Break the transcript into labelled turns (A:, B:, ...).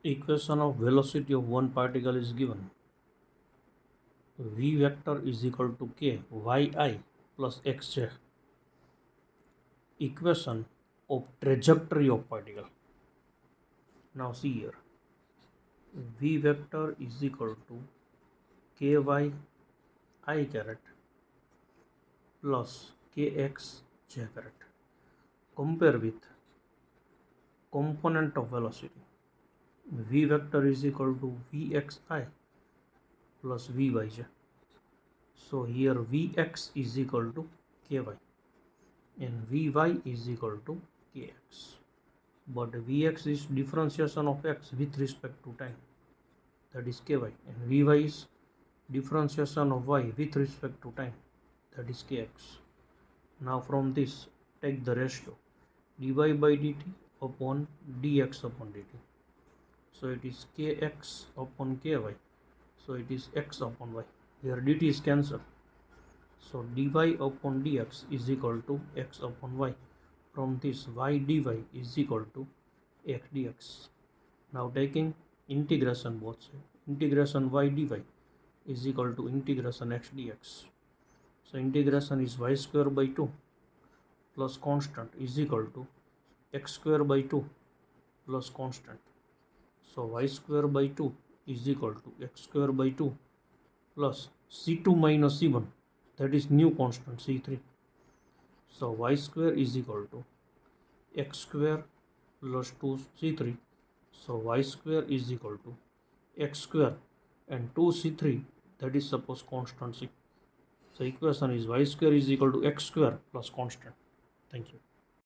A: Equation of velocity of one particle is given. V vector is equal to k yi plus xj. Equation of trajectory of particle. Now see here. V vector is equal to ky I caret plus kx j caret. Compare with component of velocity. V vector is equal to vxi plus vyj. So here vx is equal to ky and vy is equal to kx. But vx is differentiation of x with respect to time, that is ky, and vy is differentiation of y with respect to time, that is kx. Now from this take the ratio dy by dt upon dx upon dt. So it is kx upon ky, so it is x upon y. Here dt is cancelled, so dy upon dx is equal to x upon y. From this y dy is equal to x dx. Now taking integration both sides, integration y dy is equal to integration x dx. So integration is y square by 2 plus constant is equal to x square by 2 plus constant. So y square by 2 is equal to x square by 2 plus c2 minus c1, that is new constant c3. So y square is equal to x square plus 2c3. So y square is equal to x square and 2c3, that is suppose constant c. So equation is y square is equal to x square plus constant. Thank you.